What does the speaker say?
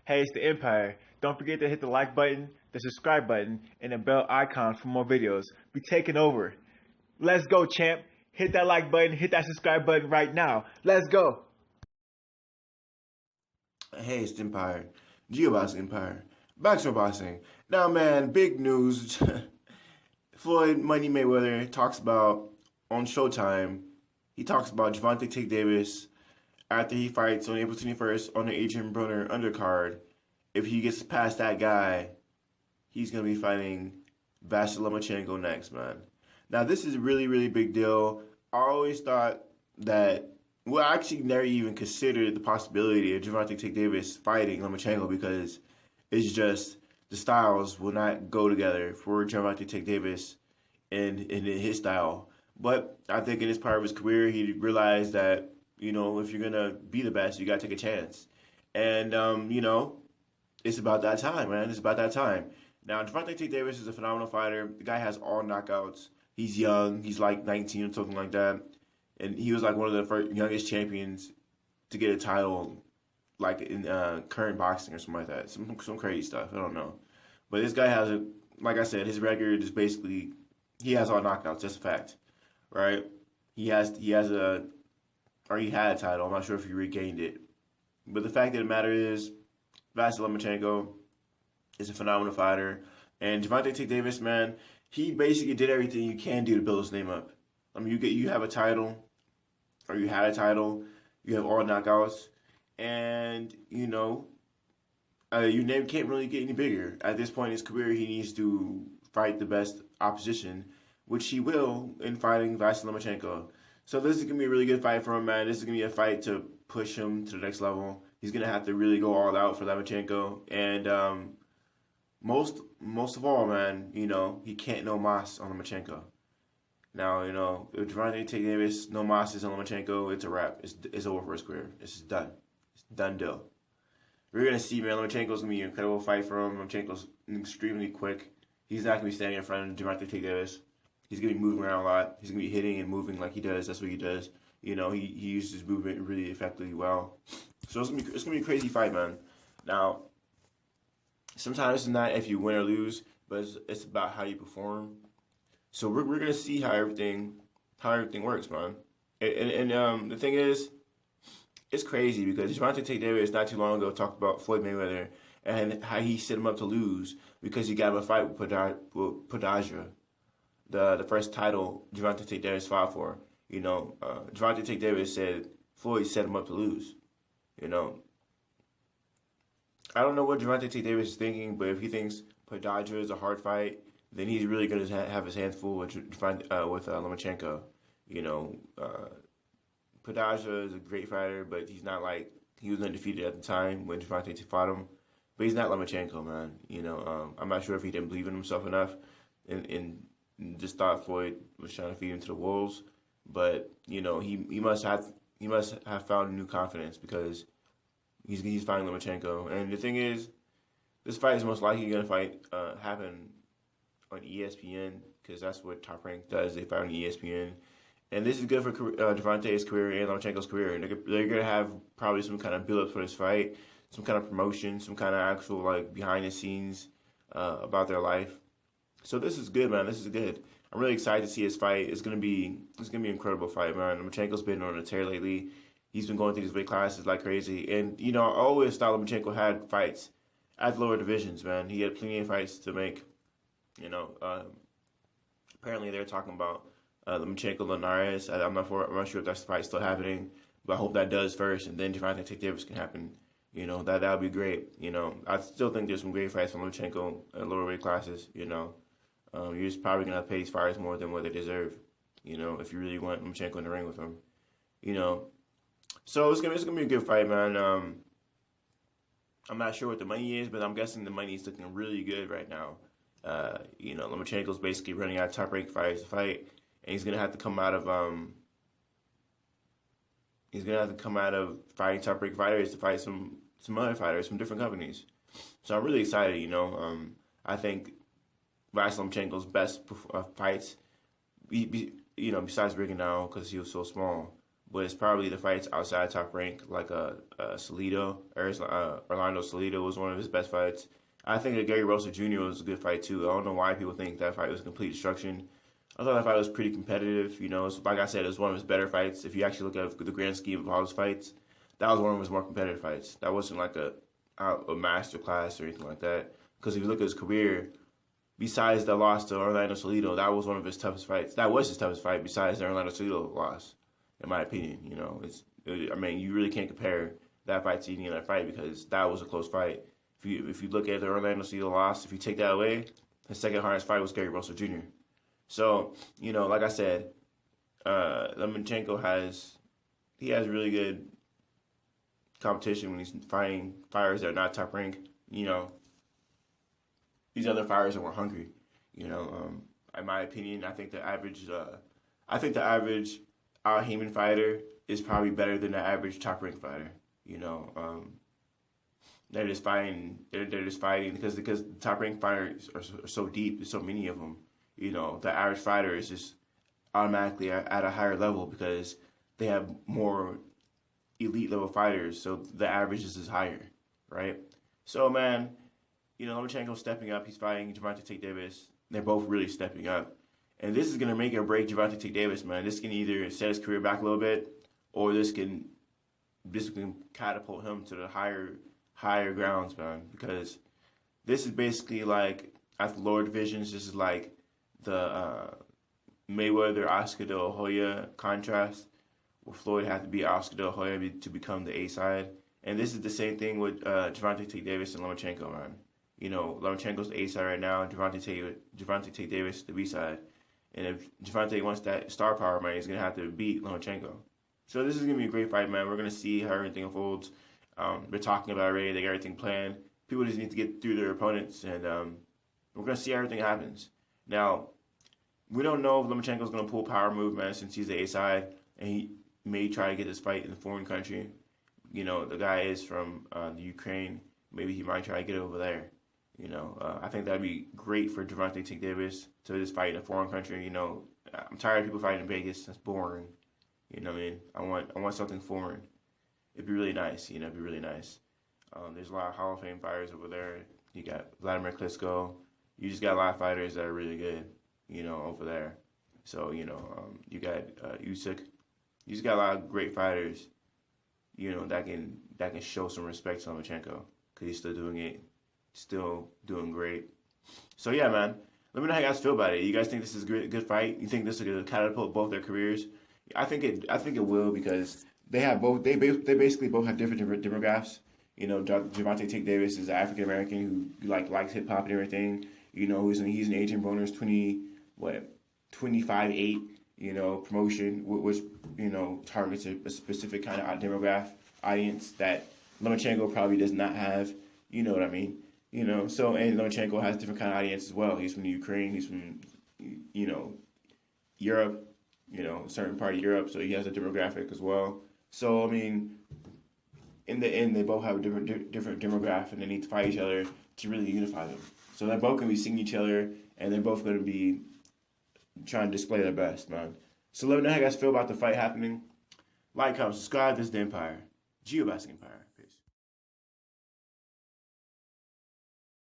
Hey, it's the Empire. Don't forget to hit the like button, the subscribe button, and the bell icon for more videos. We taking over. Let's go, champ. Hit that like button, hit that subscribe button right now. Let's go. Hey, it's Empire. Geobox Empire. Back to boxing. Now, man, big news. Floyd Money Mayweather talks about on Showtime. He talks about Gervante Tank Davis after he fights on April 21st on the Adrian Broner undercard. If he gets past that guy, he's gonna be fighting Vasily Lomachenko next, man. Now, this is a really, really big deal. I always thought that, well, I actually never even considered the possibility of Gervonta Tank Davis fighting Lomachenko because it's just the styles will not go together for Gervonta Tank Davis and his style. But I think in this part of his career, he realized that, if you're going to be the best, you got to take a chance. And, it's about that time, man. It's about that time. Now, Gervonta Tank Davis is a phenomenal fighter. The guy has all knockouts. He's young. He's like 19 or something like that. And he was like one of the first youngest champions to get a title, like in current boxing or something like that. Some crazy stuff. I don't know. But this guy has like I said, his record is basically he has all knockouts. That's a fact, right? He had a title. I'm not sure if he regained it. But the fact of the matter is, Vasily Lomachenko is a phenomenal fighter. And Gervonta Tank Davis, man, he basically did everything you can do to build his name up. I mean, you have a title, or you had a title, you have all knockouts, and your name can't really get any bigger. At this point in his career, he needs to fight the best opposition, which he will in fighting Vasily Lomachenko. So this is gonna be a really good fight for him, man. This is gonna be a fight to push him to the next level. He's gonna have to really go all out for Lomachenko, and most of all, man, he can't no mas on Lomachenko. Now, if Gervonta Tank Davis no mas on Lomachenko, it's a wrap. It's over for his career. It's done. It's done deal. We're gonna see, man. Lomachenko's gonna be an incredible fight for him. Lomachenko's extremely quick. He's not gonna be standing in front of Gervonta Tank Davis. He's gonna be moving around a lot. He's gonna be hitting and moving like he does. That's what he does. He uses his movement really effectively well. So it's gonna be a crazy fight, man. Now, sometimes it's not if you win or lose, but it's about how you perform. So we're gonna see how everything works, man. And the thing is, it's crazy because Gervonta Tank Davis not too long ago talked about Floyd Mayweather and how he set him up to lose because he got him a fight with Podaja, the first title Gervonta Tank Davis fought for. Gervonta Tank Davis said Floyd set him up to lose. I don't know what Gervonta Tank Davis is thinking, but if he thinks Podaja is a hard fight, then he's really going to have his hands full with Lomachenko. Podaja is a great fighter, but he's not like he was undefeated at the time when Gervonta fought him. But he's not Lomachenko, man. I'm not sure if he didn't believe in himself enough and just thought Floyd was trying to feed him to the wolves. But he must have found new confidence because he's fighting Lomachenko. And the thing is, this fight is most likely going to happen on ESPN because that's what Top Rank does. They fight on ESPN. And this is good for Gervante's career and Lomachenko's career. And they're going to have probably some kind of build-up for this fight, some kind of promotion, some kind of actual behind-the-scenes about their life. So this is good, man. This is good. I'm really excited to see his fight. It's gonna be an incredible fight, man. Lomachenko's been on a tear lately. He's been going through these weight classes like crazy. And I always thought Lomachenko had fights at lower divisions, man. He had plenty of fights to make. Apparently they're talking about Lomachenko Linares. I'm not sure if that's the fight still happening, but I hope that does first, and then Gervonta Tank Davis can happen. That would be great. I still think there's some great fights from Lomachenko at lower weight classes. You're just probably gonna have to pay these fighters more than what they deserve. If you really want Lomachenko in the ring with him. So it's gonna be a good fight, man. I'm not sure what the money is, but I'm guessing the money is looking really good right now. Lomachenko's basically running out of top rank fighters to fight, and he's gonna have to come out of fighting top rank fighters to fight some other fighters from different companies. So I'm really excited. I think Vasily Lomachenko's best fights, besides Rigondeaux because he was so small, was probably the fights outside Top Rank, like Salido, Orlando Salido was one of his best fights. I think that Gary Russell Jr. was a good fight too. I don't know why people think that fight was complete destruction. I thought that fight was pretty competitive. You know, like I said, it was one of his better fights. If you actually look at the grand scheme of all his fights, that was one of his more competitive fights. That wasn't like a master class or anything like that. Because if you look at his career, besides the loss to Orlando Salido, that was one of his toughest fights. That was his toughest fight besides the Orlando Salido loss, in my opinion. You know, I mean, you really can't compare that fight to any other fight because that was a close fight. If you look at the Orlando Salido loss, if you take that away, his second hardest fight was Gary Russell Jr. So, you know, like I said, Lomachenko has really good competition when he's fighting fighters that are not top rank. You know, these other fighters are more hungry. You know, in my opinion, I think the average Al Haymon fighter is probably better than the average top rank fighter. You know, they're just fighting because the top rank fighters are so deep. There's so many of them. You know, the average fighter is just automatically at a higher level because they have more elite level fighters, so the average is higher, right? So, man, you know, Lomachenko's stepping up. He's fighting Gervante Tank Davis. They're both really stepping up. And this is going to make or break Gervante Tank Davis, man. This can either set his career back a little bit, or this can catapult him to the higher grounds, man. Because this is basically like, at the lower divisions, this is like the Mayweather Oscar De La Hoya contrast, where Floyd had to beat Oscar De La Hoya to become the A side. And this is the same thing with Gervante Tank Davis and Lomachenko, man. You know, Lomachenko's the A side right now, Gervante Tank Davis the B side. And if Gervante wants that star power, man, he's going to have to beat Lomachenko. So this is going to be a great fight, man. We're going to see how everything unfolds. They're talking about it already. They got everything planned. People just need to get through their opponents, and we're going to see how everything happens. Now, we don't know if Lomachenko's going to pull power move, man, since he's the A side, and he may try to get this fight in a foreign country. You know, the guy is from the Ukraine. Maybe he might try to get it over there. You know, I think that'd be great for Gervante Tank Davis to just fight in a foreign country. You know, I'm tired of people fighting in Vegas. That's boring. You know what I mean? I want something foreign. It'd be really nice. You know, it'd be really nice. There's a lot of Hall of Fame fighters over there. You got Vladimir Klitschko. You just got a lot of fighters that are really good, you know, over there. So, you know, you got Usyk. You just got a lot of great fighters, you know, that can show some respect to Lomachenko because he's still doing it, still doing great. So, yeah, man, let me know how you guys feel about it. You guys think this is a good fight? You think this is going to catapult both their careers? I think it will because they basically both have different demographics. You know, Gervante Tank Davis is an African American who likes hip hop and everything. You know, he's an Adrian Broner's 25-8, you know, promotion, which, you know, targets a specific kind of demographic audience that Lomachenko probably does not have. You know what I mean? You know, so, and Lomachenko has a different kind of audience as well. He's from the Ukraine. He's from, you know, Europe, you know, a certain part of Europe, so he has a demographic as well. So, I mean, in the end, they both have a different demographic, and they need to fight each other to really unify them. So they're both going to be seeing each other, and they're both going to be trying to display their best, man. So let me know how you guys feel about the fight happening. Like, comment, subscribe. This is The Empire. Geobasing Empire.